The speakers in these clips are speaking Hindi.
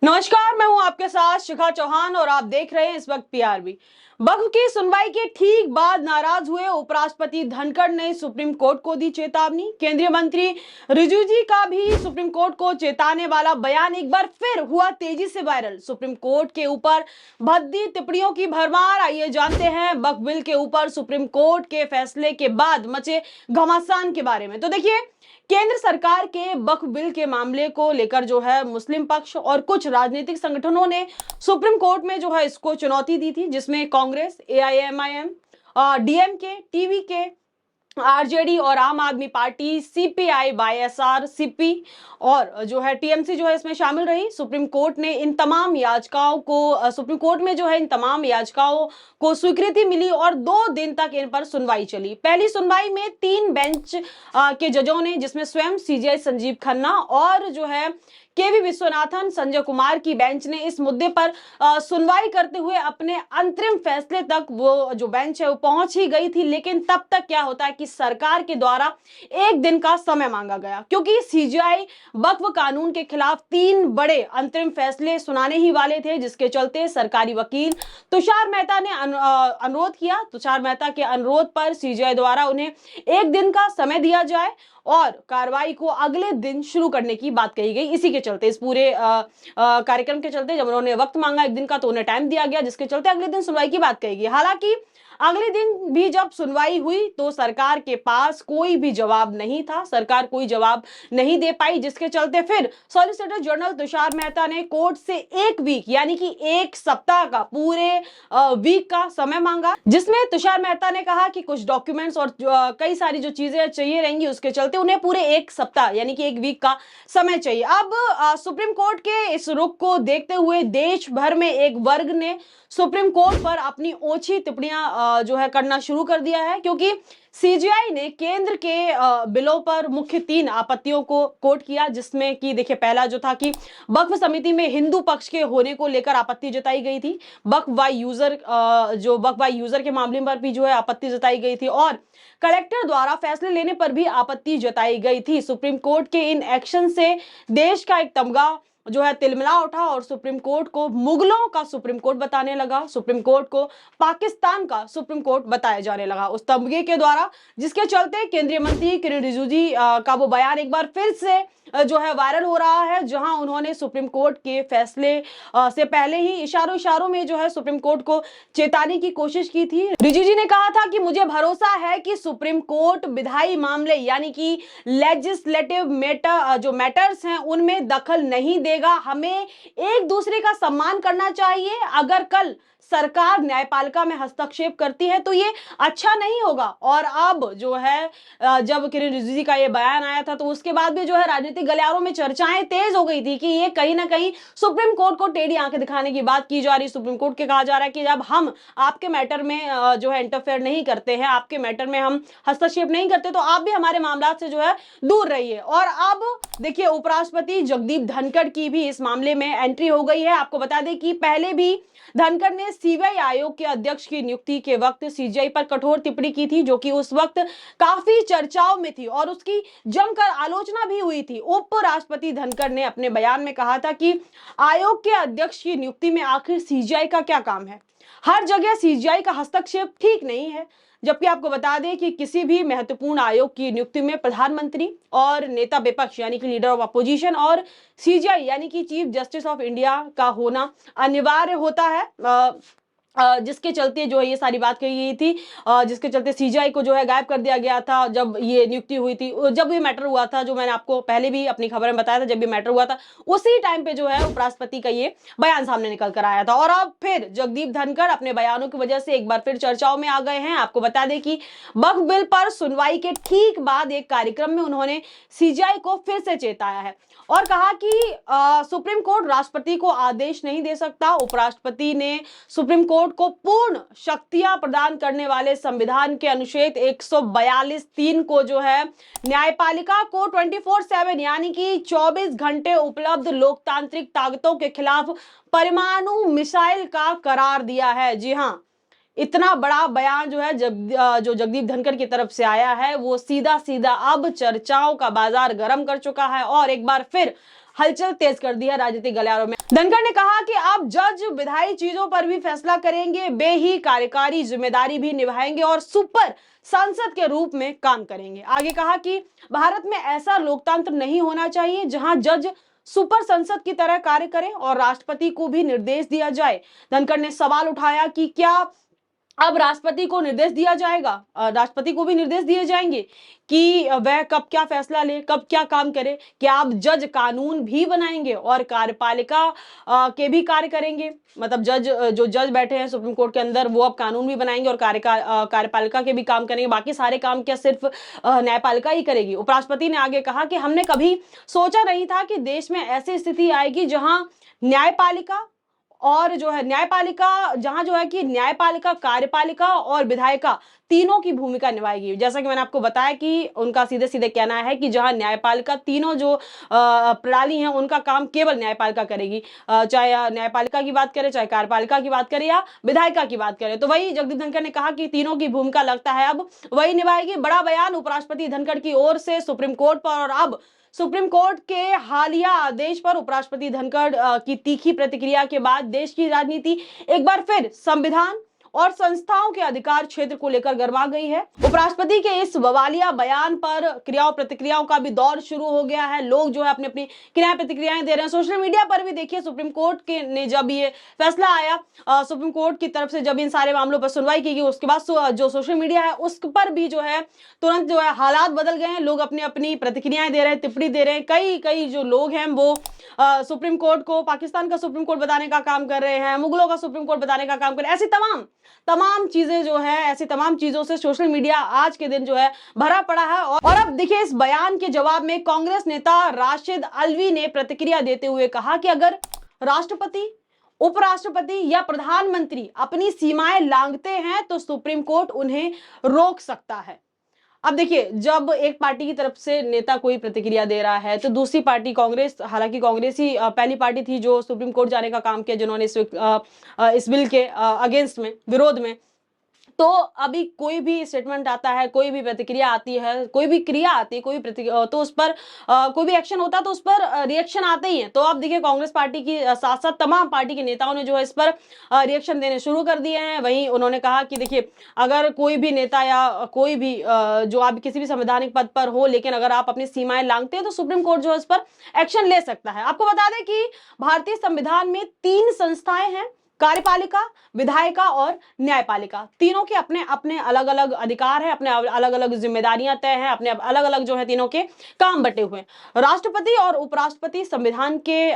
नमस्कार, मैं हूं आपके साथ शिखा चौहान और आप देख रहे हैं इस वक्त पीआरबी। वक्फ की सुनवाई के ठीक बाद नाराज हुए उपराष्ट्रपति धनखड़ ने सुप्रीम कोर्ट को दी चेतावनी। केंद्रीय मंत्री रिजिजू जी का भी सुप्रीम कोर्ट को चेताने वाला बयान एक बार फिर हुआ तेजी से वायरल। सुप्रीम कोर्ट के ऊपर भद्दी टिप्पणियों की भरमार। आइए जानते हैं वक्फ बिल के ऊपर सुप्रीम कोर्ट के फैसले के बाद मचे घमासान के बारे में। तो देखिए, केंद्र सरकार के वक्फ बिल के मामले को लेकर जो है मुस्लिम पक्ष और कुछ राजनीतिक संगठनों ने सुप्रीम कोर्ट में जो है इसको चुनौती दी थी, जिसमें Congress, AIMIM, DMK, TVK, RJD और आम आदमी पार्टी, सीपीआई, वाईएसआर, सीपी और जो है टीएमसी जो है इसमें शामिल रही। सुप्रीम कोर्ट में जो है इन तमाम याचिकाओं को स्वीकृति मिली और 2 दिन तक इन पर सुनवाई चली। पहली सुनवाई में 3 बेंच के जजों ने, जिसमें स्वयं सीजेआई संजीव खन्ना और जो है केवी विश्वनाथन, संजय कुमार की बेंच ने इस मुद्दे पर सुनवाई करते हुए अपने अंतरिम फैसले तक वो जो बेंच है वो पहुंच ही गई थी। लेकिन तब तक क्या होता है कि सरकार के द्वारा 1 दिन का समय मांगा गया, क्योंकि सीजेआई वक्फ कानून के खिलाफ 3 बड़े अंतरिम फैसले सुनाने ही वाले थे, जिसके चलते सरकारी वकील तुषार मेहता ने अनुरोध किया। तुषार मेहता के अनुरोध पर सीजेआई द्वारा उन्हें 1 दिन का समय दिया जाए और कार्रवाई को अगले दिन शुरू करने की बात कही गई। इसी के चलते, इस पूरे कार्यक्रम के चलते, जब उन्होंने वक्त मांगा 1 दिन का तो उन्हें टाइम दिया गया, जिसके चलते अगले दिन सुनवाई की बात कही गई। हालांकि अगले दिन भी जब सुनवाई हुई तो सरकार के पास कोई भी जवाब नहीं था, सरकार कोई जवाब नहीं दे पाई, जिसके चलते फिर सॉलिसिटर जनरल तुषार मेहता ने कोर्ट से 1 वीक यानी कि 1 सप्ताह का, पूरे वीक का समय मांगा, जिसमें तुषार मेहता ने कहा कि कुछ डॉक्यूमेंट्स और कई सारी जो चीजें चाहिए रहेंगी, उसके चलते उन्हें पूरे 1 सप्ताह यानी कि 1 वीक का समय चाहिए। अब सुप्रीम कोर्ट के इस रुख को देखते हुए देश भर में एक वर्ग ने सुप्रीम कोर्ट पर अपनी ओछी टिप्पणियां जो है करना शुरू कर दिया है, क्योंकि सीजेआई ने केंद्र के बिलों पर मुख्य 3 आपत्तियों को कोट किया, जिसमें कि देखिए, पहला जो था कि वक्फ समिति में हिंदू पक्ष के होने को लेकर आपत्ति जताई गई थी। वक्फ बाय यूजर के मामले पर भी जो है आपत्ति जताई गई थी और कलेक्टर द्वारा फैसले लेने पर भी आपत्ति जताई गई थी। सुप्रीम कोर्ट के इन एक्शन से देश का एक तमगा जो है तिलमिला उठा और सुप्रीम कोर्ट को मुगलों का सुप्रीम कोर्ट बताने लगा, सुप्रीम कोर्ट को पाकिस्तान का सुप्रीम कोर्ट बताया जाने लगा उस तमगे के द्वारा, जिसके चलते केंद्रीय मंत्री किरण रिजिजू जी का वो बयान एक बार फिर से जो है वायरल हो रहा है, जहां उन्होंने सुप्रीम कोर्ट के फैसले से पहले ही इशारों में जो है सुप्रीम कोर्ट को चेताने की कोशिश की थी। रिजिजू जी ने कहा था कि मुझे भरोसा है कि सुप्रीम कोर्ट विधायी मामले यानी कि लेजिस्लेटिव मैटर्स हैं उनमें दखल नहीं देगा। हमें एक दूसरे का सम्मान करना चाहिए। अगर कल सरकार न्यायपालिका में हस्तक्षेप करती है तो ये अच्छा नहीं होगा। और अब जो है जब किरण रिजिजू जी का ये बयान आया था तो उसके बाद भी जो है राजनीतिक गलियारों में चर्चाएं तेज हो गई थी कि ये कहीं ना कहीं सुप्रीम कोर्ट को टेढ़ी आंखें दिखाने की बात की जा रही। सुप्रीम कोर्ट के कहा जा रहा है कि जब हम आपके मैटर में जो है इंटरफेयर नहीं करते हैं, आपके मैटर में हम हस्तक्षेप नहीं करते, तो आप भी हमारे मामला से जो है दूर रहिए। और अब देखिए, उपराष्ट्रपति जगदीप धनखड़ की भी इस मामले में एंट्री हो गई है। आपको बता दें कि पहले भी धनखड़ ने सीबीआई आयोग के अध्यक्ष की नियुक्ति के वक्त सीजेआई पर कठोर टिप्पणी की थी, जो कि उस वक्त काफी चर्चाओं में थी और उसकी जमकर आलोचना भी हुई थी। उपराष्ट्रपति धनखड़ ने अपने बयान में कहा था कि आयोग के अध्यक्ष की नियुक्ति में आखिर सीजेआई का क्या काम है, हर जगह सीजेआई का हस्तक्षेप ठीक नहीं है। जबकि आपको बता दें कि किसी भी महत्वपूर्ण आयोग की नियुक्ति में प्रधानमंत्री और नेता विपक्ष यानी कि लीडर ऑफ अपोजिशन और सीजेआई यानी कि चीफ जस्टिस ऑफ इंडिया का होना अनिवार्य होता है, जिसके चलते जो है ये सारी बात कही गई थी, जिसके चलते सीजेआई को जो है गायब कर दिया गया था जब ये नियुक्ति हुई थी। जब ये मैटर हुआ था, जो मैंने आपको पहले भी अपनी खबर में बताया था, जब ये मैटर हुआ था उसी टाइम पे जो है उपराष्ट्रपति का ये बयान सामने निकल कर आया था। और अब फिर जगदीप धनखड़ अपने बयानों की वजह से एक बार फिर चर्चाओं में आ गए हैं। आपको बता दें कि वक्फ बिल पर सुनवाई के ठीक बाद एक कार्यक्रम में उन्होंने सीजेआई को फिर से चेताया है और कहा कि सुप्रीम कोर्ट राष्ट्रपति को आदेश नहीं दे सकता। उपराष्ट्रपति ने सुप्रीम कोर्ट को पूर्ण शक्तियां प्रदान करने वाले संविधान के अनुच्छेद 142(3) को जो है न्यायपालिका को 24/7 यानी कि 24 घंटे उपलब्ध लोकतांत्रिक ताकतों के खिलाफ परमाणु मिसाइल का करार दिया है। जी हां, इतना बड़ा बयान जो है जो जगदीप धनखड़ की तरफ से आया है वो सीधा सीधा अब चर्चाओं का बाजार गर्म कर चुका है और एक बार फिर हलचल तेज कर दी है राजनीतिक गलियारों में। धनखड़ ने कहा कि अब जज विधायी चीजों पर भी फैसला करेंगे, वे ही कार्यकारी जिम्मेदारी भी निभाएंगे और सुपर सांसद के रूप में काम करेंगे। आगे कहा कि भारत में ऐसा लोकतंत्र नहीं होना चाहिए जहां जज सुपर संसद की तरह कार्य करें और राष्ट्रपति को भी निर्देश दिया जाए। धनखड़ ने सवाल उठाया कि क्या अब राष्ट्रपति को निर्देश दिया जाएगा, राष्ट्रपति को भी निर्देश दिए जाएंगे कि वह कब क्या फैसला ले, कब क्या काम करे। क्या अब जज कानून भी बनाएंगे और कार्यपालिका के भी कार्य करेंगे, मतलब जो जज बैठे हैं सुप्रीम कोर्ट के अंदर वो अब कानून भी बनाएंगे और कार्यपालिका के भी काम करेंगे। बाकी सारे काम क्या सिर्फ न्यायपालिका ही करेगी। उपराष्ट्रपति ने आगे कहा कि हमने कभी सोचा नहीं था कि देश में ऐसी स्थिति आएगी जहां न्यायपालिका और जो है न्यायपालिका, जहां जो है कि न्यायपालिका, कार्यपालिका और विधायिका तीनों की भूमिका निभाएगी। जैसा कि मैंने आपको बताया कि उनका सीधे सीधे कहना है कि जहां न्यायपालिका, तीनों जो प्रणाली हैं उनका काम केवल न्यायपालिका करेगी, चाहे न्यायपालिका की बात करें, चाहे कार्यपालिका की बात करें या विधायिका की बात करें। तो वही जगदीप धनखड़ ने कहा कि तीनों की भूमिका लगता है अब वही निभाएगी। बड़ा बयान उपराष्ट्रपति धनखड़ की ओर से सुप्रीम कोर्ट पर। और अब सुप्रीम कोर्ट के हालिया आदेश पर उपराष्ट्रपति धनखड़ की तीखी प्रतिक्रिया के बाद देश की राजनीति एक बार फिर संविधान और संस्थाओं के अधिकार क्षेत्र को लेकर गरमा गई है। उपराष्ट्रपति के इस बवालिया बयान पर क्रियाओं प्रतिक्रियाओं का भी दौर शुरू हो गया है। लोग जो है अपनी अपनी क्रिया प्रतिक्रियाएं दे रहे हैं। सोशल मीडिया पर भी देखिए सुप्रीम कोर्ट के ने जब ये फैसला आया, सुप्रीम कोर्ट की तरफ से जब इन सारे मामलों पर सुनवाई की गई, उसके बाद जो सोशल मीडिया है उस पर भी जो है तुरंत जो है हालात बदल गए हैं। लोग अपनी अपनी प्रतिक्रियाएं दे रहे हैं, टिप्पणी दे रहे हैं। कई जो लोग हैं वो सुप्रीम कोर्ट को पाकिस्तान का सुप्रीम कोर्ट बताने का काम कर रहे हैं, मुगलों का सुप्रीम कोर्ट बताने का काम कर रहे हैं। ऐसी तमाम चीजें जो है, ऐसी तमाम चीजों से सोशल मीडिया आज के दिन जो है भरा पड़ा है। और अब देखिए इस बयान के जवाब में कांग्रेस नेता राशिद अल्वी ने प्रतिक्रिया देते हुए कहा कि अगर राष्ट्रपति, उपराष्ट्रपति या प्रधानमंत्री अपनी सीमाएं लांघते हैं तो सुप्रीम कोर्ट उन्हें रोक सकता है। अब देखिए जब एक पार्टी की तरफ से नेता कोई प्रतिक्रिया दे रहा है तो दूसरी पार्टी कांग्रेस, हालांकि कांग्रेस ही पहली पार्टी थी जो सुप्रीम कोर्ट जाने का काम किया, जिन्होंने इस बिल के अगेंस्ट में, विरोध में। तो अभी कोई भी स्टेटमेंट आता है, कोई भी प्रतिक्रिया आती है, कोई भी क्रिया आती है, कोई प्रतिक्रिया, तो उस पर कोई भी एक्शन होता है तो उस पर रिएक्शन आते ही है। तो अब देखिए कांग्रेस पार्टी की साथ साथ तमाम पार्टी के नेताओं ने जो है इस पर रिएक्शन देने शुरू कर दिए हैं। वहीं उन्होंने कहा कि देखिए अगर कोई भी नेता या कोई भी जो आप किसी भी संवैधानिक पद पर हो, लेकिन अगर आप अपनी सीमाएं लांघते हैं तो सुप्रीम कोर्ट जो है इस पर एक्शन ले सकता है। आपको बता दें कि भारतीय संविधान में 3 संस्थाएं हैं, कार्यपालिका, विधायिका और न्यायपालिका। तीनों के अपने अपने अलग अलग अधिकार है, अपने अलग अलग जिम्मेदारियां तय हैं, अपने अलग अलग जो है तीनों के काम बटे हुए हैं। राष्ट्रपति और उपराष्ट्रपति संविधान के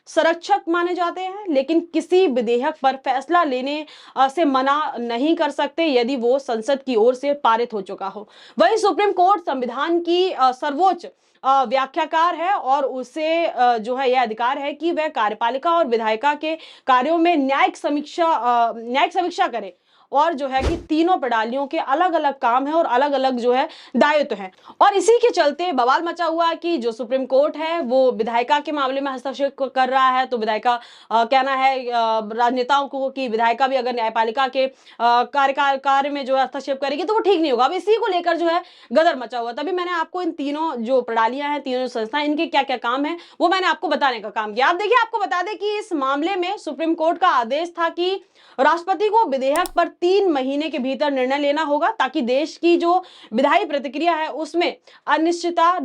संरक्षक माने जाते हैं, लेकिन किसी विधेयक पर फैसला लेने से मना नहीं कर सकते यदि वो संसद की ओर से पारित हो चुका हो। वहीं सुप्रीम कोर्ट संविधान की सर्वोच्च व्याख्याकार है और उसे जो है यह अधिकार है कि वह कार्यपालिका और विधायिका के कार्यों में न्यायिक समीक्षा करे। और जो है कि तीनों प्रणालियों के अलग अलग काम है और अलग अलग जो है दायित्व हैं। और इसी के चलते बवाल मचा हुआ कि जो सुप्रीम कोर्ट है वो विधायिका के मामले में हस्तक्षेप कर रहा है। तो विधायिका कहना है राजनेताओं को कि विधायिका भी अगर न्यायपालिका के कार्य में जो है हस्तक्षेप करेगी तो वो ठीक नहीं होगा। अब इसी को लेकर जो है गदर मचा हुआ। तभी मैंने आपको इन तीनों जो प्रणालियां हैं, तीनों संस्थाएं, इनके क्या क्या काम है वो मैंने आपको बताने का काम किया। आप देखिए, आपको बता दें कि इस मामले में सुप्रीम कोर्ट का आदेश था कि राष्ट्रपति को विधेयक पर 3 महीने के भीतर निर्णय लेना होगा ताकि देश की जो विधायी प्रतिक्रिया है उसमें अनिश्चितता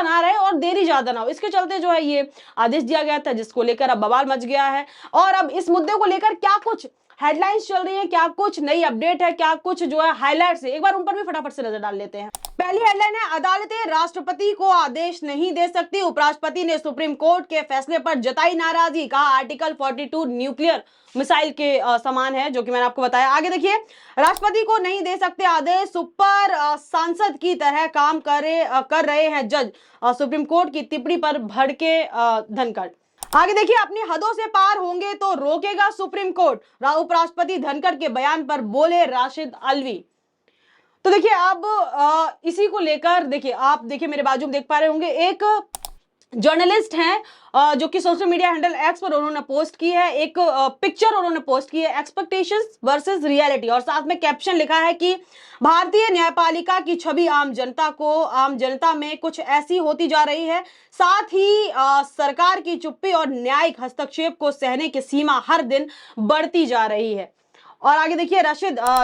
ना रहे और देरी ज्यादा ना हो। इसके चलते जो है ये आदेश दिया गया था, जिसको लेकर अब बवाल मच गया है। और अब इस मुद्दे को लेकर क्या कुछ हेडलाइंस चल रही है, क्या कुछ नई अपडेट है, क्या कुछ जो है हाईलाइट्स है, एक बार उन पर भी फटाफट से नजर डाल लेते हैं। पहली हेडलाइन है, अदालतें राष्ट्रपति को आदेश नहीं दे सकती, उपराष्ट्रपति ने सुप्रीम कोर्ट के फैसले पर जताई नाराजगी। कहा आर्टिकल 42 न्यूक्लियर मिसाइल के समान है, जो कि मैंने आपको बताया। आगे देखिए, राष्ट्रपति को नहीं दे सकते आदेश, सुपर सांसद की तरह काम कर रहे हैं जज, सुप्रीम कोर्ट की टिप्पणी पर भड़के धनखड़। आगे देखिए, अपनी हदों से पार होंगे तो रोकेगा सुप्रीम कोर्ट, उपराष्ट्रपति धनखड़ के बयान पर बोले राशिद अल्वी। तो देखिए अब इसी को लेकर देखिए, आप देखिए मेरे बाजू में देख पा रहे होंगे एक जर्नलिस्ट हैं जो कि सोशल मीडिया हैंडल एक्स पर उन्होंने पोस्ट की है, एक पिक्चर उन्होंने पोस्ट की है, एक्सपेक्टेशंस वर्सेस रियलिटी, और साथ में कैप्शन लिखा है कि भारतीय न्यायपालिका की छवि आम जनता में कुछ ऐसी होती जा रही है, साथ ही सरकार की चुप्पी और न्यायिक हस्तक्षेप को सहने की सीमा हर दिन बढ़ती जा रही है। और आगे देखिए,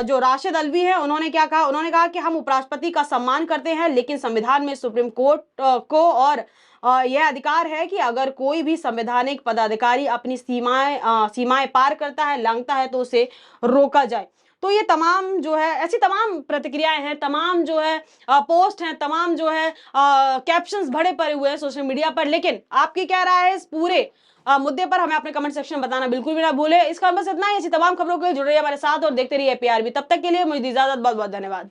जो राशिद अल्वी है, उन्होंने क्या कहा, उन्होंने कहा कि हम उपराष्ट्रपति का सम्मान करते हैं, लेकिन संविधान में सुप्रीम कोर्ट को और यह अधिकार है कि अगर कोई भी संवैधानिक पदाधिकारी अपनी सीमाएं पार करता है, लांघता है, तो उसे रोका जाए। तो ये तमाम जो है, ऐसी तमाम प्रतिक्रियाएं हैं, तमाम जो है पोस्ट हैं, तमाम जो है कैप्शंस भरे पड़े हुए हैं सोशल मीडिया पर। लेकिन आपकी क्या राय है इस पूरे मुद्दे पर, हमें अपने कमेंट सेक्शन में बताना बिल्कुल भी ना भूले। इस खबर बस इतना ही। ऐसी तमाम खबरों के लिए जुड़े रहिए हमारे साथ और देखते रहिए APRB। तब तक के लिए मुझे इजाजत, बहुत बहुत धन्यवाद।